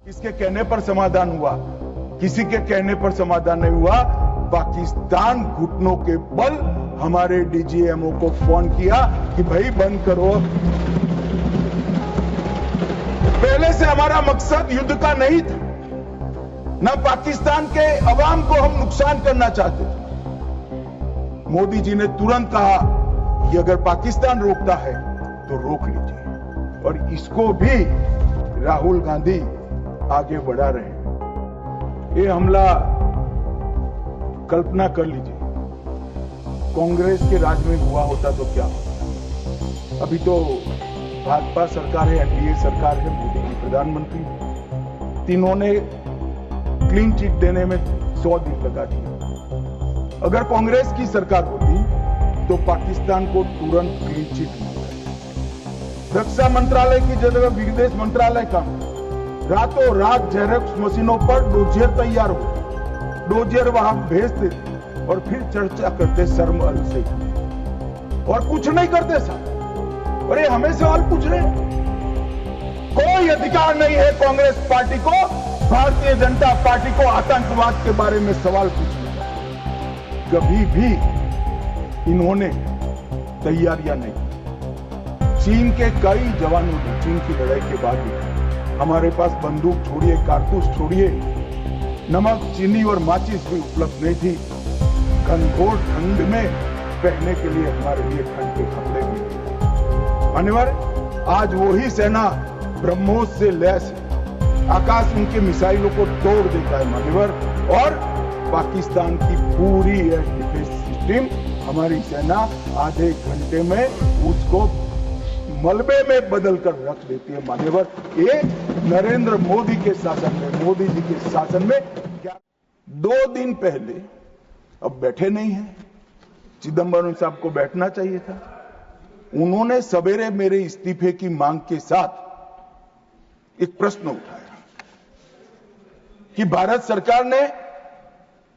किसके कहने पर समाधान हुआ? किसी के कहने पर समाधान नहीं हुआ। पाकिस्तान घुटनों के बल हमारे डीजीएमओ को फोन किया कि भाई बंद करो। पहले से हमारा मकसद युद्ध का नहीं था, न पाकिस्तान के अवाम को हम नुकसान करना चाहते थे। मोदी जी ने तुरंत कहा कि अगर पाकिस्तान रोकता है तो रोक लीजिए, और इसको भी राहुल गांधी आगे बढ़ा रहे हैं। ये हमला, कल्पना कर लीजिए, कांग्रेस के राज में हुआ होता तो क्या होता। अभी तो भाजपा सरकार है, एनडीए सरकार है, मोदी जी प्रधानमंत्री, तीनों ने क्लीन चिट देने में 100 दिन लगा दिए। अगर कांग्रेस की सरकार होती तो पाकिस्तान को तुरंत क्लीन चिट मिलता। रक्षा मंत्रालय की जगह विदेश मंत्रालय का रातों रात जेरोक्स मशीनों पर डोजियर तैयार हो, डोजियर वहां भेज देते और फिर चर्चा करते शर्म अल से, और कुछ नहीं करते साहब। अरे हमें सवाल पूछ रहे हैं, कोई अधिकार नहीं है कांग्रेस पार्टी को, भारतीय जनता पार्टी को आतंकवाद के बारे में सवाल पूछने का। कभी भी इन्होंने तैयारियां नहीं। चीन के कई जवानों ने, चीन की लड़ाई के बाद भी हमारे पास बंदूक छोड़िए, कारतूस छोड़िए, नमक, चीनी और माचिस भी उपलब्ध नहीं थी। घनघोर ठंड में पहनने के लिए हमारे लिए ठंड के कपड़े भी थे। मान्यवर, आज वही सेना ब्रह्मोस से लैस है, आकाश उनके मिसाइलों को तोड़ देता है मान्यवर, और पाकिस्तान की पूरी एयर डिफेंस सिस्टम हमारी सेना आधे घंटे में उसको मलबे में बदल कर रख देती है मान्यवर। ये नरेंद्र मोदी के शासन में, मोदी जी के शासन में क्या 2 दिन पहले, अब बैठे नहीं है, चिदंबरम साहब को बैठना चाहिए था। उन्होंने सवेरे मेरे इस्तीफे की मांग के साथ एक प्रश्न उठाया कि भारत सरकार ने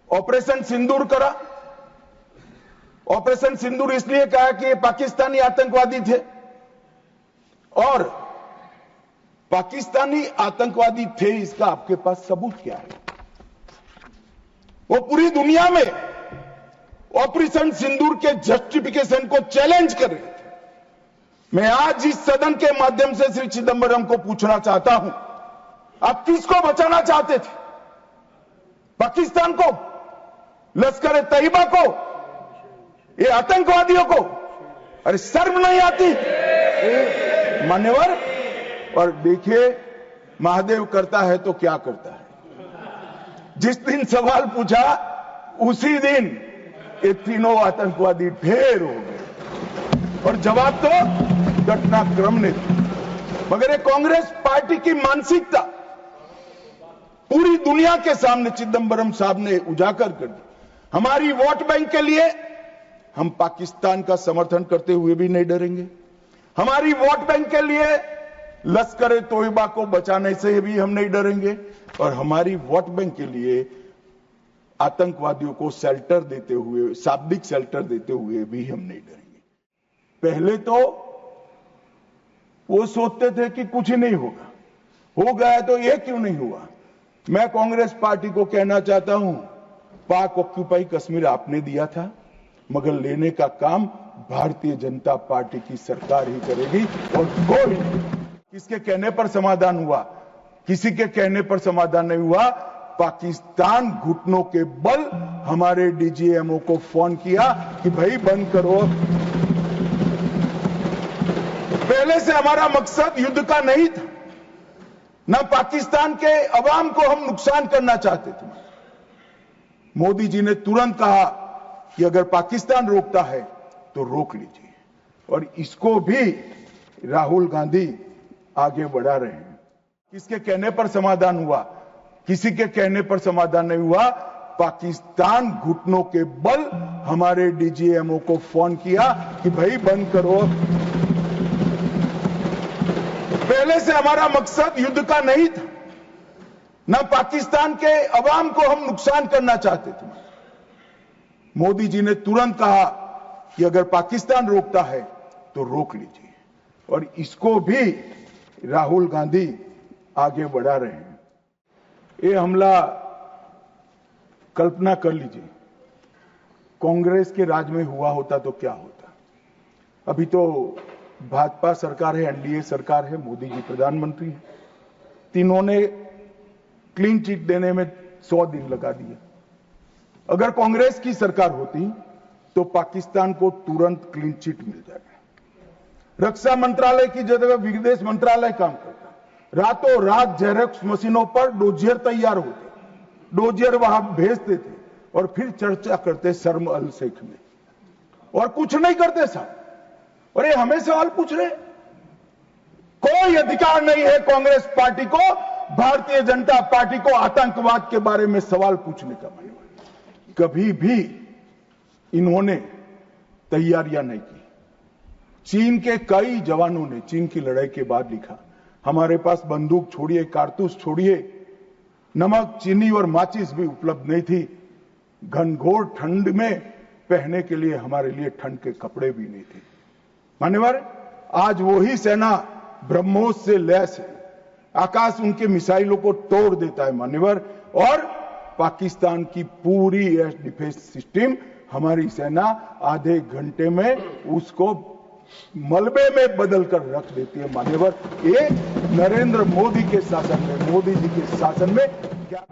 ऑपरेशन सिंदूर करा। ऑपरेशन सिंदूर इसलिए कहा कि ये पाकिस्तानी आतंकवादी थे, और पाकिस्तानी आतंकवादी थे इसका आपके पास सबूत क्या है? वो पूरी दुनिया में ऑपरेशन सिंदूर के जस्टिफिकेशन को चैलेंज कर रहे थे। मैं आज इस सदन के माध्यम से श्री चिदंबरम को पूछना चाहता हूं, आप किसको बचाना चाहते थे? पाकिस्तान को, लश्कर तैयबा को, ये आतंकवादियों को? अरे शर्म नहीं आती मान्यवर? और देखिए, महादेव करता है तो क्या करता है। जिस दिन सवाल पूछा उसी दिन ये तीनों आतंकवादी ढेर हो गए, और जवाब तो घटनाक्रम ने दिया। मगर ये कांग्रेस पार्टी की मानसिकता पूरी दुनिया के सामने चिदंबरम साहब ने उजागर कर दी। हमारी वोट बैंक के लिए हम पाकिस्तान का समर्थन करते हुए भी नहीं डरेंगे। हमारी वोट बैंक के लिए लश्कर तोयबा को बचाने से भी हम नहीं डरेंगे, और हमारी वोट बैंक के लिए आतंकवादियों को शेल्टर देते हुए, शाब्दिक शेल्टर देते हुए भी हम नहीं डरेंगे। पहले तो वो सोचते थे कि कुछ ही नहीं होगा, हो गया तो ये क्यों नहीं हुआ। मैं कांग्रेस पार्टी को कहना चाहता हूं, पाक ऑक्यूपाई कश्मीर आपने दिया था, मगर लेने का काम भारतीय जनता पार्टी की सरकार ही करेगी, और कोई किसके कहने पर समाधान हुआ? किसी के कहने पर समाधान नहीं हुआ। पाकिस्तान घुटनों के बल हमारे डीजीएमओ को फोन किया कि भाई बंद करो। पहले से हमारा मकसद युद्ध का नहीं था, न पाकिस्तान के अवाम को हम नुकसान करना चाहते थे। मोदी जी ने तुरंत कहा कि अगर पाकिस्तान रोकता है तो रोक लीजिए, और इसको भी राहुल गांधी आगे बढ़ा रहे हैं। किसके कहने पर समाधान हुआ? किसी के कहने पर समाधान नहीं हुआ। पाकिस्तान घुटनों के बल हमारे डीजीएमओ को फोन किया कि भाई बंद करो। पहले से हमारा मकसद युद्ध का नहीं था, न पाकिस्तान के अवाम को हम नुकसान करना चाहते थे। मोदी जी ने तुरंत कहा कि अगर पाकिस्तान रोकता है तो रोक लीजिए, और इसको भी राहुल गांधी आगे बढ़ा रहे हैं। ये हमला कल्पना कर लीजिए, कांग्रेस के राज में हुआ होता तो क्या होता। अभी तो भाजपा सरकार है, एनडीए सरकार है, मोदी जी प्रधानमंत्री हैं, तीनों ने क्लीन चिट देने में 100 दिन लगा दिए। अगर कांग्रेस की सरकार होती तो पाकिस्तान को तुरंत क्लीन चिट मिल जाएगा। रक्षा मंत्रालय की जगह विदेश मंत्रालय काम करता, रातों रात जेरॉक्स मशीनों पर डोजियर तैयार होते, डोजियर वहां भेजते थे और फिर चर्चा करते शर्म अल शेख में, और कुछ नहीं करते साहब। और ये हमें सवाल पूछ रहे, कोई अधिकार नहीं है कांग्रेस पार्टी को, भारतीय जनता पार्टी को आतंकवाद के बारे में सवाल पूछने का। कभी भी इन्होंने तैयारियां नहीं की। चीन के कई जवानों ने चीन की लड़ाई के बाद लिखा, हमारे पास बंदूक छोड़िए, कारतूस छोड़िए, नमक, चीनी और माचिस भी उपलब्ध नहीं थी। घनघोर ठंड में पहनने के लिए हमारे लिए ठंड के कपड़े भी नहीं थे। मान्यवर, आज वही सेना ब्रह्मोस से लैस है, आकाश उनके मिसाइलों को तोड़ देता है मान्यवर, और पाकिस्तान की पूरी एयर डिफेंस सिस्टम हमारी सेना आधे घंटे में उसको मलबे में बदल कर रख देती है मान्यवर। ये नरेंद्र मोदी के शासन में, मोदी जी के शासन में क्या